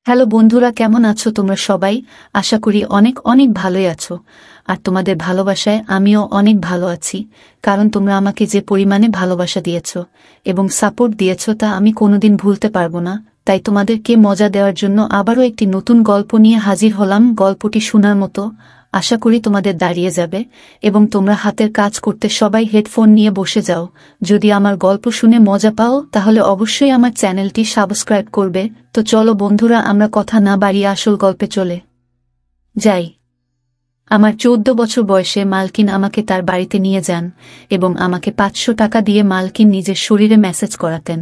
Hello বন্ধুরা, কেমন আছো তোমরা সবাই? আশা করি অনেক অনেক ভালোই আছো। আর তোমাদের ভালোবাসায় আমিও অনেক ভালো আছি, কারণ তোমরা আমাকে যে পরিমাণে ভালোবাসা দিয়েছো এবং সাপোর্ট দিয়েছো তা আমি কোনোদিন ভুলতে পারবো না। তাই তোমাদেরকে মজা দেওয়ার জন্য আবারও একটি নতুন গল্প নিয়ে হাজির হলাম। গল্পটি শোনার মতো, আশা করি তোমাদের দাঁড়িয়ে যাবে এবং তোমরা হাতের কাজ করতে সবাই হেডফোন নিয়ে বসে যাও। যদি আমার গল্প শুনে মজা পাও তাহলে অবশ্যই আমার চ্যানেলটি সাবস্ক্রাইব করবে। তো চলো বন্ধুরা, আমরা কথা না বাড়িয়ে আসল গল্পে চলে যাই। আমার 14 বছর বয়সে মালকিন আমাকে তার বাড়িতে নিয়ে যান এবং আমাকে 500 টাকা দিয়ে মালকিন নিজের শরীরে ম্যাসেজ করাতেন।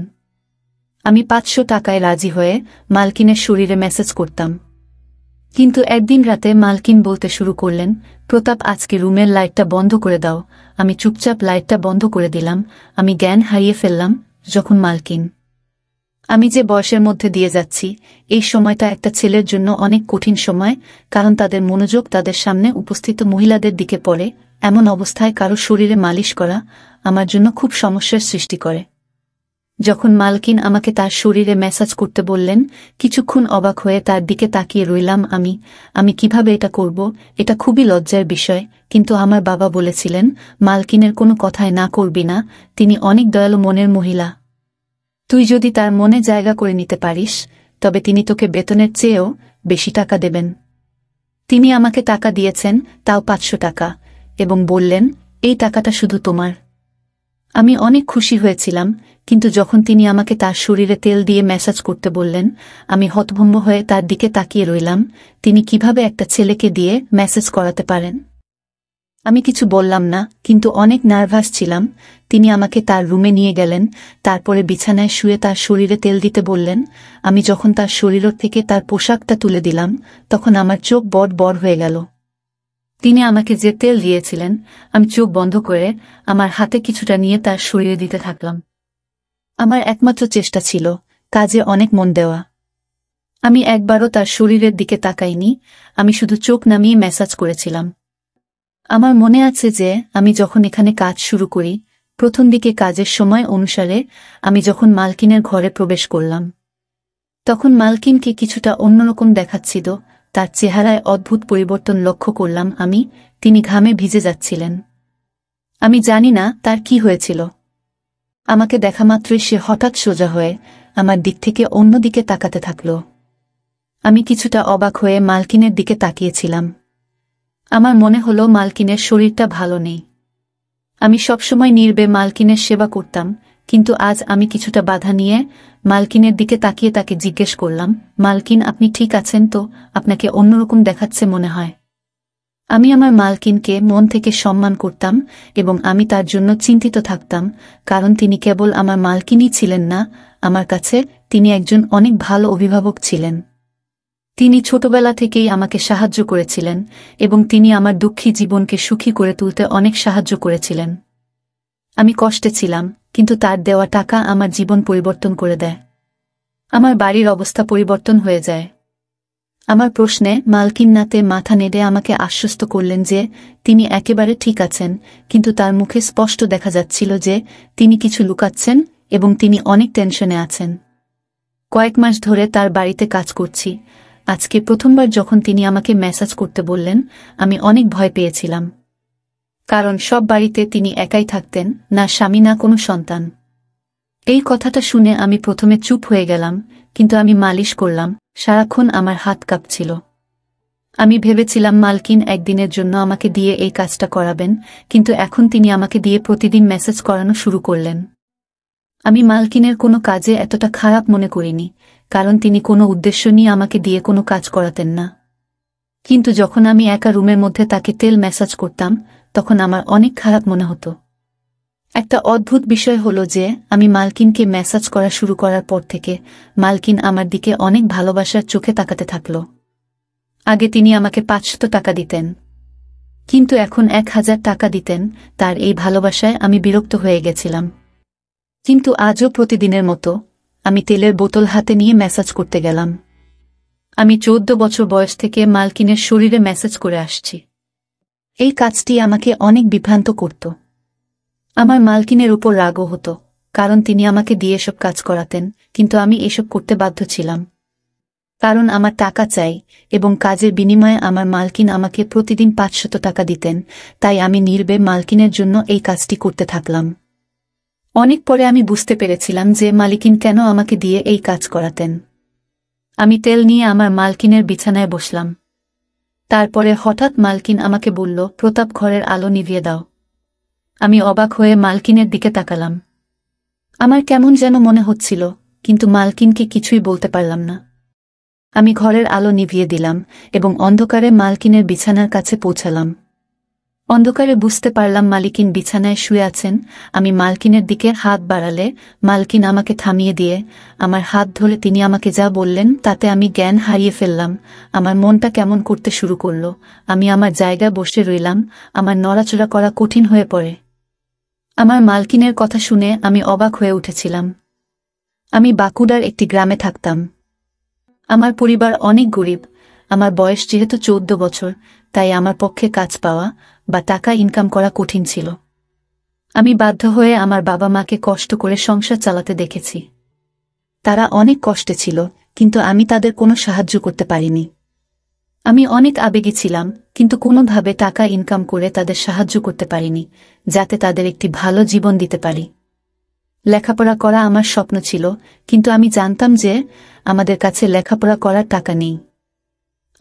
আমি 500 টাকায় রাজি হয়ে মালকিনের শরীরে ম্যাসেজ করতাম। কিন্তু একদিন রাতে মালকিন বলতে শুরু করলেন, প্রতাপ, আজকে রুমের লাইটটা বন্ধ করে দাও। আমি চুপচাপ লাইটটা বন্ধ করে দিলাম। আমি জ্ঞান হারিয়ে ফেললাম যখন মালকিন, আমি যে বয়সের মধ্যে দিয়ে যাচ্ছি, এই সময়টা একটা ছেলের জন্য অনেক কঠিন সময়, কারণ তাদের মনোযোগ তাদের সামনে উপস্থিত মহিলাদের দিকে পড়ে। এমন অবস্থায় কারো শরীরে মালিশ করা আমার জন্য খুব সমস্যার সৃষ্টি করে। যখন মালকিন আমাকে তার শরীরে ম্যাসাজ করতে বললেন, কিছুক্ষণ অবাক হয়ে তার দিকে তাকিয়ে রইলাম। আমি কিভাবে এটা করব? এটা খুবই লজ্জার বিষয়। কিন্তু আমার বাবা বলেছিলেন, মালকিনের কোনো কথায় না করবি না, তিনি অনেক দয়ালু মনের মহিলা। তুই যদি তার মনে জায়গা করে নিতে পারিস তবে তিনি তোকে বেতনের চেয়েও বেশি টাকা দেবেন। তিনি আমাকে টাকা দিয়েছেন, তাও 500 টাকা, এবং বললেন, এই টাকাটা শুধু তোমার। আমি অনেক খুশি হয়েছিলাম, কিন্তু যখন তিনি আমাকে তার শরীরে তেল দিয়ে ম্যাসাজ করতে বললেন, আমি হতভম্ব হয়ে তার দিকে তাকিয়ে রইলাম। তিনি কিভাবে একটা ছেলেকে দিয়ে ম্যাসাজ করাতে পারেন? আমি কিছু বললাম না, কিন্তু অনেক নার্ভাস ছিলাম। তিনি আমাকে তার রুমে নিয়ে গেলেন, তারপরে বিছানায় শুয়ে তার শরীরে তেল দিতে বললেন। আমি যখন তার শরীর থেকে তার পোশাকটা তুলে দিলাম, তখন আমার চোখ বড় বড় হয়ে গেল। তিনি আমাকে যে তেল দিয়েছিলেন, আমি চোখ বন্ধ করে আমার হাতে কিছুটা নিয়ে তার শরীরে দিতে থাকলাম। আমার একমাত্র চেষ্টা ছিল কাজে অনেক মন দেওয়া। আমি একবারও তার শরীরের দিকে তাকাইনি, আমি শুধু চোখ নামিয়ে ম্যাসাজ করেছিলাম। আমার মনে আছে যে আমি যখন এখানে কাজ শুরু করি, প্রথম দিকে কাজের সময় অনুসারে আমি যখন মালকিনের ঘরে প্রবেশ করলাম, তখন মালকিনকে কিছুটা অন্যরকম দেখাচ্ছিল। তার চেহারায় অদ্ভুত পরিবর্তন লক্ষ্য করলাম আমি। তিনি ঘামে ভিজে যাচ্ছিলেন। আমি জানি না তার কি হয়েছিল। আমাকে দেখামাত্রই সে হঠাৎ সোজা হয়ে আমার দিক থেকে অন্যদিকে তাকাতে থাকল। আমি কিছুটা অবাক হয়ে মালকিনের দিকে তাকিয়েছিলাম। আমার মনে হলো মালকিনের শরীরটা ভালো নেই। আমি সবসময় নীরবে মালকিনের সেবা করতাম, কিন্তু আজ আমি কিছুটা বাধা নিয়ে মালকিনের দিকে তাকিয়ে তাকে জিজ্ঞেস করলাম, মালকিন, আপনি ঠিক আছেন তো? আপনাকে অন্যরকম দেখাচ্ছে মনে হয়। আমি আমার মালকিনকে মন থেকে সম্মান করতাম এবং আমি তার জন্য চিন্তিত থাকতাম, কারণ তিনি কেবল আমার মালকিনই ছিলেন না, আমার কাছে তিনি একজন অনেক ভালো অভিভাবক ছিলেন। তিনি ছোটবেলা থেকেই আমাকে সাহায্য করেছিলেন এবং তিনি আমার দুঃখী জীবনকে সুখী করে তুলতে অনেক সাহায্য করেছিলেন। আমি কষ্টে ছিলাম, কিন্তু তার দেওয়া টাকা আমার জীবন পরিবর্তন করে দেয়। আমার বাড়ির অবস্থা পরিবর্তন হয়ে যায়। আমার প্রশ্নে মালকিন নাতে মাথা নেড়ে আমাকে আশ্বস্ত করলেন যে তিনি একেবারে ঠিক আছেন, কিন্তু তার মুখে স্পষ্ট দেখা যাচ্ছিল যে তিনি কিছু লুকাচ্ছেন এবং তিনি অনেক টেনশনে আছেন। কয়েক মাস ধরে তার বাড়িতে কাজ করছি। আজকে প্রথমবার যখন তিনি আমাকে ম্যাসাজ করতে বললেন, আমি অনেক ভয় পেয়েছিলাম, কারণ সব বাড়িতে তিনি একাই থাকতেন, না স্বামী না কোনো সন্তান। এই কথাটা শুনে আমি প্রথমে চুপ হয়ে গেলাম, কিন্তু আমি মালিশ করলাম, সারাক্ষণ আমার হাত কাঁপছিল। আমি ভেবেছিলাম মালকিন একদিনের জন্য আমাকে দিয়ে এই কাজটা করাবেন, কিন্তু এখন তিনি আমাকে দিয়ে প্রতিদিন মেসেজ করানো শুরু করলেন। আমি মালকিনের কোনো কাজে এতটা খারাপ মনে করিনি, কারণ তিনি কোনো উদ্দেশ্য নিয়ে আমাকে দিয়ে কোনো কাজ করাতেন না। কিন্তু যখন আমি একা রুমের মধ্যে তাকে তেল ম্যাসাজ করতাম, তখন আমার অনেক খারাপ মনে হতো। একটা অদ্ভুত বিষয় হলো যে আমি মালকিনকে ম্যাসাজ করা শুরু করার পর থেকে মালকিন আমার দিকে অনেক ভালোবাসার চোখে তাকাতে থাকল। আগে তিনি আমাকে 500 টাকা দিতেন, কিন্তু এখন 1000 টাকা দিতেন। তার এই ভালোবাসায় আমি বিরক্ত হয়ে গেছিলাম। কিন্তু আজও প্রতিদিনের মতো আমি তেলের বোতল হাতে নিয়ে ম্যাসাজ করতে গেলাম। আমি 14 বছর বয়স থেকে মালকিনের শরীরে ম্যাসাজ করে আসছি। এই কাজটি আমাকে অনেক বিভ্রান্ত করত। আমার মালকিনের উপর রাগও হতো, কারণ তিনি আমাকে দিয়ে এসব কাজ করাতেন, কিন্তু আমি এসব করতে বাধ্য ছিলাম। কারণ আমার টাকা চাই এবং কাজের বিনিময়ে আমার মালকিন আমাকে প্রতিদিন 500 টাকা দিতেন, তাই আমি নির্বে মালকিনের জন্য এই কাজটি করতে থাকলাম। অনেক পরে আমি বুঝতে পেরেছিলাম যে মালিকিন কেন আমাকে দিয়ে এই কাজ করাতেন। আমি তেল নিয়ে আমার মালকিনের বিছানায় বসলাম। তারপরে হঠাৎ মালকিন আমাকে বলল, প্রতাপ, ঘরের আলো নিভিয়ে দাও। আমি অবাক হয়ে মালকিনের দিকে তাকালাম। আমার কেমন যেন মনে হচ্ছিল, কিন্তু মালকিনকে কিছুই বলতে পারলাম না। আমি ঘরের আলো নিভিয়ে দিলাম এবং অন্ধকারে মালকিনের বিছানার কাছে পৌঁছালাম। অন্ধকারে বুঝতে পারলাম মালকিন বিছানায় শুয়ে আছেন। আমি মালকিনের দিকে হাত বাড়ালে মালকিন আমাকে থামিয়ে দিয়ে আমার হাত ধরে তিনি আমাকে যা বললেন তাতে আমি জ্ঞান হারিয়ে ফেললাম। আমার মনটা কেমন করতে শুরু করল। আমি আমার জায়গায় বসে রইলাম। আমার নড়াচড়া করা কঠিন হয়ে পড়ে। আমার মালকিনের কথা শুনে আমি অবাক হয়ে উঠেছিলাম। আমি বাঁকুড়ার একটি গ্রামে থাকতাম। আমার পরিবার অনেক গরিব। আমার বয়স যেহেতু 14 বছর, তাই আমার পক্ষে কাজ পাওয়া বা টাকা ইনকাম করা কঠিন ছিল। আমি বাধ্য হয়ে আমার বাবা মাকে কষ্ট করে সংসার চালাতে দেখেছি। তারা অনেক কষ্টে ছিল, কিন্তু আমি তাদের কোনো সাহায্য করতে পারিনি। আমি অনেক আবেগী ছিলাম, কিন্তু কোনোভাবে টাকা ইনকাম করে তাদের সাহায্য করতে পারিনি, যাতে তাদের একটি ভালো জীবন দিতে পারি। লেখাপড়া করা আমার স্বপ্ন ছিল, কিন্তু আমি জানতাম যে আমাদের কাছে লেখাপড়া করার টাকা নেই।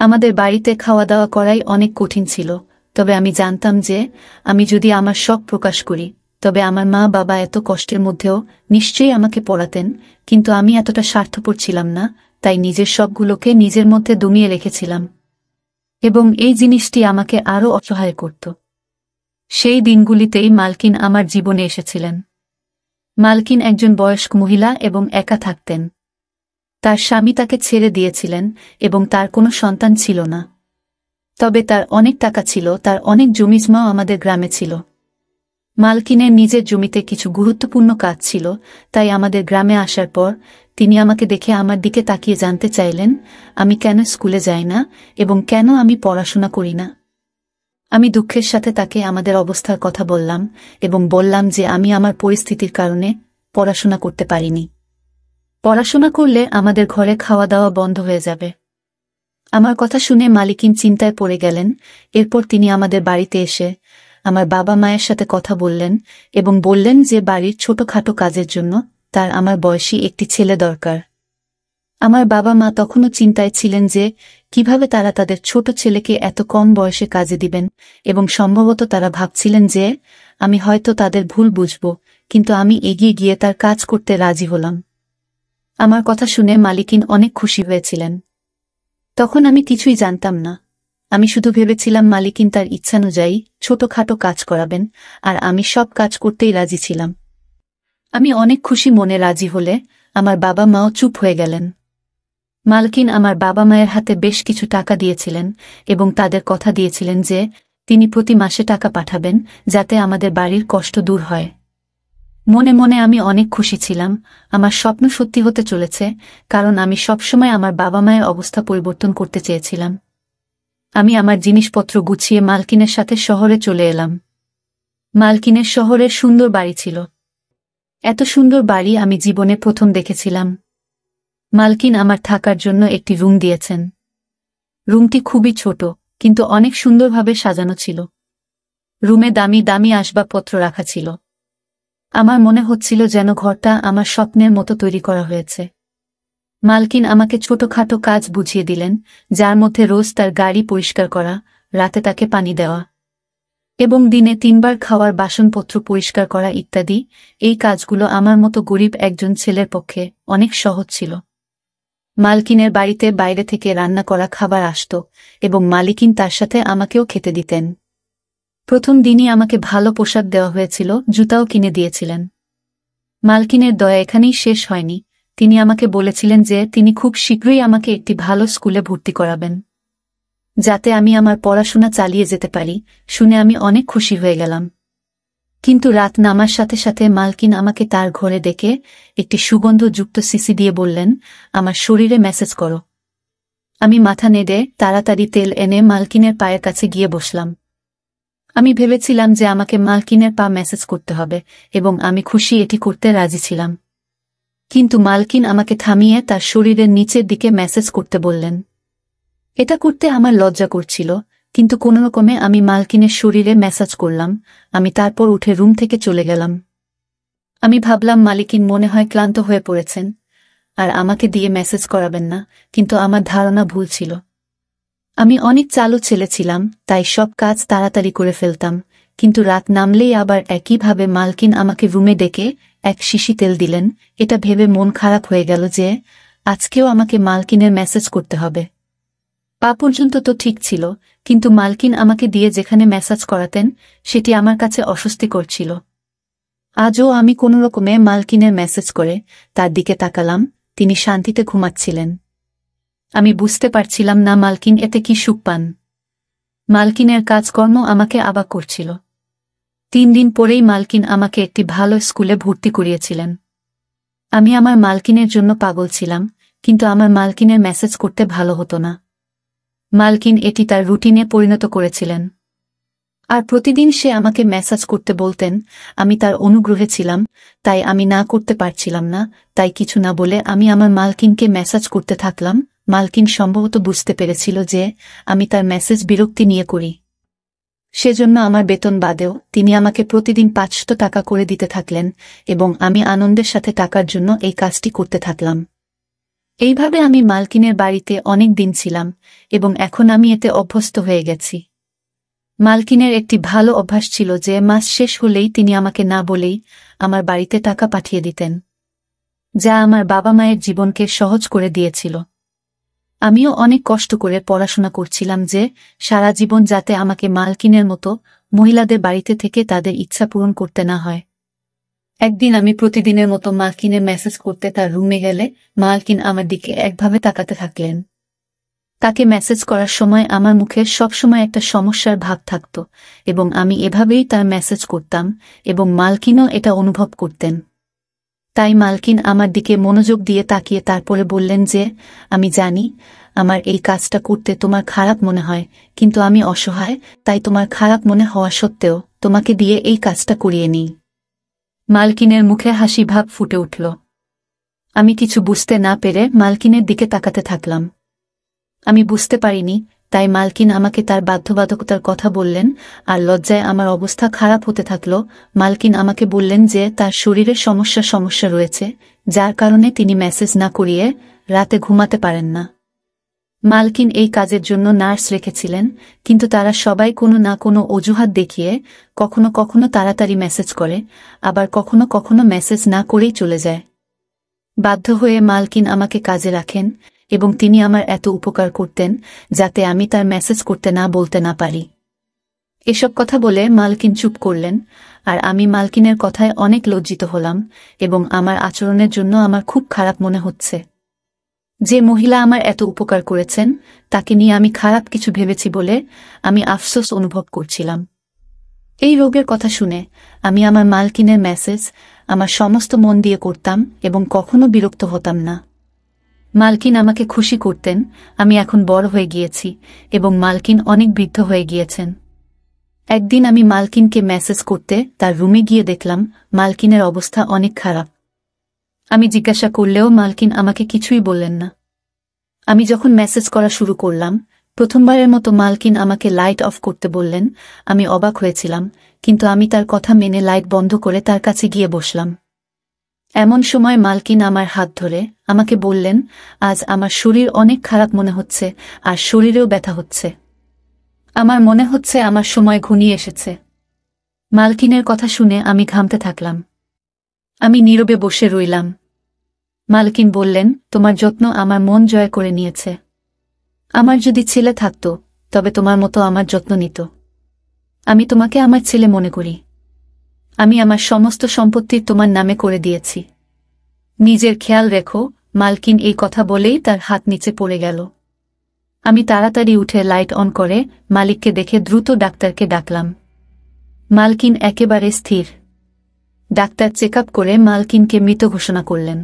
আমাদের বাড়িতে খাওয়া দাওয়া করাই অনেক কঠিন ছিল, তবে আমি জানতাম যে আমি যদি আমার শখ প্রকাশ করি তবে আমার মা বাবা এত কষ্টের মধ্যেও নিশ্চয়ই আমাকে পড়াতেন। কিন্তু আমি এতটা স্বার্থপর ছিলাম না, তাই নিজের শখগুলোকে নিজের মধ্যে দমিয়ে রেখেছিলাম, এবং এই জিনিসটি আমাকে আরও অসহায় করত। সেই দিনগুলিতেই মালকিন আমার জীবনে এসেছিলেন। মালকিন একজন বয়স্ক মহিলা এবং একা থাকতেন। তার স্বামী তাকে ছেড়ে দিয়েছিলেন এবং তার কোনো সন্তান ছিল না। তবে তার অনেক টাকা ছিল, তার অনেক জমিজমাও আমাদের গ্রামে ছিল। মালকিনের নিজের জমিতে কিছু গুরুত্বপূর্ণ কাজ ছিল, তাই আমাদের গ্রামে আসার পর তিনি আমাকে দেখে আমার দিকে তাকিয়ে জানতে চাইলেন আমি কেন স্কুলে যাই না এবং কেন আমি পড়াশোনা করি না। আমি দুঃখের সাথে তাকে আমাদের অবস্থার কথা বললাম এবং বললাম যে আমি আমার পরিস্থিতির কারণে পড়াশোনা করতে পারিনি। পড়াশোনা করলে আমাদের ঘরে খাওয়া দাওয়া বন্ধ হয়ে যাবে। আমার কথা শুনে মালিকিন চিন্তায় পড়ে গেলেন। এরপর তিনি আমাদের বাড়িতে এসে আমার বাবা মায়ের সাথে কথা বললেন এবং বললেন যে বাড়ির ছোটখাটো কাজের জন্য তার আমার বয়সী একটি ছেলে দরকার। আমার বাবা মা তখনও চিন্তায় ছিলেন যে কিভাবে তারা তাদের ছোট ছেলেকে এত কম বয়সে কাজে দিবেন, এবং সম্ভবত তারা ভাবছিলেন যে আমি হয়তো তাদের ভুল বুঝব, কিন্তু আমি এগিয়ে গিয়ে তার কাজ করতে রাজি হলাম। আমার কথা শুনে মালিকিন অনেক খুশি হয়েছিলেন। তখন আমি কিছুই জানতাম না। আমি শুধু ভেবেছিলাম মালিকিন তার ইচ্ছানুযায়ী ছোটখাটো কাজ করাবেন, আর আমি সব কাজ করতেই রাজি ছিলাম। আমি অনেক খুশি মনে রাজি হলে আমার বাবা মাও চুপ হয়ে গেলেন। মালকিন আমার বাবা মায়ের হাতে বেশ কিছু টাকা দিয়েছিলেন এবং তাদের কথা দিয়েছিলেন যে তিনি প্রতি মাসে টাকা পাঠাবেন, যাতে আমাদের বাড়ির কষ্ট দূর হয়। মনে মনে আমি অনেক খুশি ছিলাম। আমার স্বপ্ন সত্যি হতে চলেছে, কারণ আমি সবসময় আমার বাবা মায়ের অবস্থা পরিবর্তন করতে চেয়েছিলাম। আমি আমার জিনিসপত্র গুছিয়ে মালকিনের সাথে শহরে চলে এলাম। মালকিনের শহরের সুন্দর বাড়ি ছিল। এত সুন্দর বাড়ি আমি জীবনে প্রথম দেখেছিলাম। মালকিন আমার থাকার জন্য একটি রুম দিয়েছেন। রুমটি খুবই ছোট, কিন্তু অনেক সুন্দরভাবে সাজানো ছিল। রুমে দামি দামি আসবাবপত্র রাখা ছিল। আমার মনে হচ্ছিল যেন ঘরটা আমার স্বপ্নের মতো তৈরি করা হয়েছে। মালকিন আমাকে ছোটখাটো কাজ বুঝিয়ে দিলেন, যার মধ্যে রোজ তার গাড়ি পরিষ্কার করা, রাতে তাকে পানি দেওয়া এবং দিনে 3 বার খাওয়ার বাসনপত্র পরিষ্কার করা ইত্যাদি। এই কাজগুলো আমার মতো গরিব একজন ছেলের পক্ষে অনেক সহজ ছিল। মালকিনের বাড়িতে বাইরে থেকে রান্না করা খাবার আসত এবং মালিকিন তার সাথে আমাকেও খেতে দিতেন। প্রথম দিনই আমাকে ভালো পোশাক দেওয়া হয়েছিল, জুতাও কিনে দিয়েছিলেন। মালকিনের দয়া এখানেই শেষ হয়নি। তিনি আমাকে বলেছিলেন যে তিনি খুব শীঘ্রই আমাকে একটি ভালো স্কুলে ভর্তি করাবেন, যাতে আমি আমার পড়াশোনা চালিয়ে যেতে পারি। শুনে আমি অনেক খুশি হয়ে গেলাম। কিন্তু রাত নামার সাথে সাথে মালকিন আমাকে তার ঘরে ডেকে একটি সুগন্ধযুক্ত সিসি দিয়ে বললেন, আমার শরীরে মেসেজ করো। আমি মাথা নেড়ে তাড়াতাড়ি তেল এনে মালকিনের পায়ের কাছে গিয়ে বসলাম। আমি ভেবেছিলাম যে আমাকে মালকিনের পা মেসেজ করতে হবে, এবং আমি খুশি এটি করতে রাজি ছিলাম। কিন্তু মালকিন আমাকে থামিয়ে তার শরীরের নিচের দিকে মেসেজ করতে বললেন। এটা করতে আমার লজ্জা করছিল, কিন্তু কোনোরকমে আমি মালকিনের শরীরে মেসাজ করলাম। আমি তারপর উঠে রুম থেকে চলে গেলাম। আমি ভাবলাম মালকিন মনে হয় ক্লান্ত হয়ে পড়েছেন আর আমাকে দিয়ে মেসেজ করাবেন না, কিন্তু আমার ধারণা ভুল ছিল। আমি অনেক চালু ছেলে ছিলাম, তাই সব কাজ তাড়াতাড়ি করে ফেলতাম, কিন্তু রাত নামলেই আবার একইভাবে মালকিন আমাকে রুমে ডেকে এক শিশি তেল দিলেন। এটা ভেবে মন খারাপ হয়ে গেল যে আজকেও আমাকে মালকিনের মেসেজ করতে হবে। পা পর্যন্ত তো ঠিক ছিল, কিন্তু মালকিন আমাকে দিয়ে যেখানে মেসাজ করাতেন সেটি আমার কাছে অস্বস্তিকর ছিল। আজও আমি কোনোরকমে মালকিনের মেসেজ করে তার দিকে তাকালাম। তিনি শান্তিতে ঘুমাচ্ছিলেন। আমি বুঝতে পারছিলাম না মালকিন এতে কি সুখ পান। মালকিনের কাজকর্ম আমাকে অবাক করছিল। 3 দিন পরেই মালকিন আমাকে একটি ভালো স্কুলে ভর্তি করিয়েছিলেন। আমি আমার মালকিনের জন্য পাগল ছিলাম, কিন্তু আমার মালকিনের মেসেজ করতে ভালো হতো না। মালকিন এটি তার রুটিনে পরিণত করেছিলেন, আর প্রতিদিন সে আমাকে মেসেজ করতে বলতেন। আমি তার অনুগ্রহে ছিলাম, তাই আমি না করতে পারছিলাম না। তাই কিছু না বলে আমি আমার মালকিনকে মেসেজ করতে থাকলাম। মালকিন সম্ভবত বুঝতে পেরেছিল যে আমি তার মেসেজ বিরক্তি নিয়ে করি। সেজন্য আমার বেতন বাদেও তিনি আমাকে প্রতিদিন 500 টাকা করে দিতে থাকলেন, এবং আমি আনন্দের সাথে টাকার জন্য এই কাজটি করতে থাকলাম। এইভাবে আমি মালকিনের বাড়িতে অনেক দিন ছিলাম, এবং এখন আমি এতে অভ্যস্ত হয়ে গেছি। মালকিনের একটি ভালো অভ্যাস ছিল যে মাস শেষ হলেই তিনি আমাকে না বলেই আমার বাড়িতে টাকা পাঠিয়ে দিতেন, যা আমার বাবা মায়ের জীবনকে সহজ করে দিয়েছিল। আমিও অনেক কষ্ট করে পড়াশোনা করছিলাম যে সারা জীবন যাতে আমাকে মালকিনের মতো মহিলাদের বাড়িতে থেকে তাদের ইচ্ছা পূরণ করতে না হয়। একদিন আমি প্রতিদিনের মতো মালকিনের মেসেজ করতে তার রুমে গেলে মালকিন আমার দিকে একভাবে তাকাতে থাকলেন। তাকে মেসেজ করার সময় আমার মুখে সবসময় একটা সমস্যার ভাব থাকত, এবং আমি এভাবেই তার মেসেজ করতাম, এবং মালকিনও এটা অনুভব করতেন। তাই মালকিন আমার দিকে মনোযোগ দিয়ে তাকিয়ে তারপরে বললেন যে আমি জানি আমার এই কাজটা করতে তোমার খারাপ মনে হয়, কিন্তু আমি অসহায়, তাই তোমার খারাপ মনে হওয়া সত্ত্বেও তোমাকে দিয়ে এই কাজটা করিয়ে নিই। মালকিনের মুখে হাসি ভাব ফুটে উঠল। আমি কিছু বুঝতে না পেরে মালকিনের দিকে তাকাতে থাকলাম। আমি বুঝতে পারিনি, তাই মালকিন আমাকে তার বাধ্যবাধকতার কথা বললেন, আর লজ্জায় আমার অবস্থা খারাপ হতে থাকল। মালকিন আমাকে বললেন যে তার শরীরে সমস্যা রয়েছে, যার কারণে তিনি মেসেজ না করিয়ে রাতে ঘুমাতে পারেন না। মালকিন এই কাজের জন্য নার্স রেখেছিলেন, কিন্তু তারা সবাই কোনো না কোনো অজুহাত দেখিয়ে কখনো কখনো তাড়াতাড়ি মেসেজ করে, আবার কখনো কখনো মেসেজ না করেই চলে যায়। বাধ্য হয়ে মালকিন আমাকে কাজে রাখেন, এবং তিনি আমার এত উপকার করতেন যাতে আমি তার মেসেজ করতে না বলতে না পারি। এসব কথা বলে মালকিন চুপ করলেন, আর আমি মালকিনের কথায় অনেক লজ্জিত হলাম, এবং আমার আচরণের জন্য আমার খুব খারাপ মনে হচ্ছে। যে মহিলা আমার এত উপকার করেছেন তাকে নিয়ে আমি খারাপ কিছু ভেবেছি বলে আমি আফসোস অনুভব করছিলাম। এই রোগের কথা শুনে আমি আমার মালকিনের মেসেজ আমার সমস্ত মন দিয়ে করতাম এবং কখনো বিরক্ত হতাম না। মালকিন আমাকে খুশি করতেন। আমি এখন বড় হয়ে গিয়েছি এবং মালকিন অনেক বৃদ্ধ হয়ে গিয়েছেন। একদিন আমি মালকিনকে মেসেজ করতে তার রুমে গিয়ে দেখলাম মালকিনের অবস্থা অনেক খারাপ। আমি জিজ্ঞাসা করলেও মালকিন আমাকে কিছুই বললেন না। আমি যখন মেসেজ করা শুরু করলাম, প্রথমবারের মতো মালকিন আমাকে লাইট অফ করতে বললেন। আমি অবাক হয়েছিলাম, কিন্তু আমি তার কথা মেনে লাইট বন্ধ করে তার কাছে গিয়ে বসলাম। এমন সময় মালকিন আমার হাত ধরে আমাকে বললেন, আজ আমার শরীর অনেক খারাপ মনে হচ্ছে, আর শরীরেও ব্যথা হচ্ছে। আমার মনে হচ্ছে আমার সময় ঘনিয়ে এসেছে। মালকিনের কথা শুনে আমি ঘামতে থাকলাম। আমি নীরবে বসে রইলাম। মালকিন বললেন, তোমার যত্ন আমার মন জয় করে নিয়েছে। আমার যদি ছেলে থাকত তবে তোমার মতো আমার যত্ন নিত। আমি তোমাকে আমার ছেলে মনে করি। আমি আমার সমস্ত সম্পত্তি তোমার নামে করে দিয়েছি। নিজের খেয়াল রেখো। মালকিন এই কথা বলেই তার হাত নিচে পড়ে গেল। আমি তাড়াতাড়ি উঠে লাইট অন করে মালিককে দেখে দ্রুত ডাক্তারকে ডাকলাম। মালকিন একেবারে স্থির। ডাক্তার চেক আপ করে মালকিনকে মৃত ঘোষণা করলেন।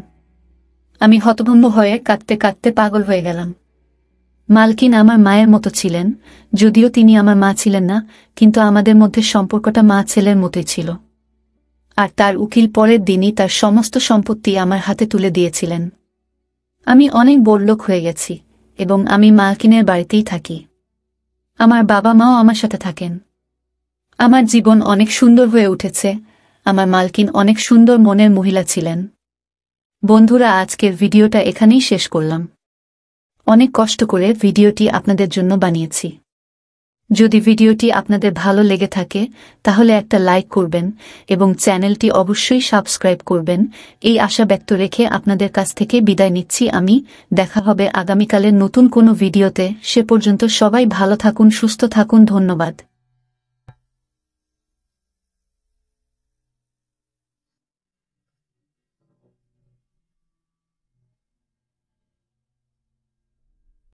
আমি হতভম্ব হয়ে কাঁদতে কাঁদতে পাগল হয়ে গেলাম। মালকিন আমার মায়ের মতো ছিলেন, যদিও তিনি আমার মা ছিলেন না, কিন্তু আমাদের মধ্যে সম্পর্কটা মা ছেলের মতোই ছিল। আর তার উকিল পরের দিনই তার সমস্ত সম্পত্তি আমার হাতে তুলে দিয়েছিলেন। আমি অনেক বড়লোক হয়ে গেছি এবং আমি মালকিনের বাড়িতেই থাকি। আমার বাবা মাও আমার সাথে থাকেন। আমার জীবন অনেক সুন্দর হয়ে উঠেছে। আমার মালকিন অনেক সুন্দর মনের মহিলা ছিলেন। বন্ধুরা, আজকের ভিডিওটা এখানেই শেষ করলাম। অনেক কষ্ট করে ভিডিওটি আপনাদের জন্য বানিয়েছি। যদি ভিডিওটি আপনাদের ভালো লেগে থাকে তাহলে একটা লাইক করবেন এবং চ্যানেলটি অবশ্যই সাবস্ক্রাইব করবেন। এই আশা ব্যক্ত রেখে আপনাদের কাছ থেকে বিদায় নিচ্ছি আমি। দেখা হবে আগামীকালের নতুন কোনো ভিডিওতে। সে পর্যন্ত সবাই ভালো থাকুন, সুস্থ থাকুন। ধন্যবাদ।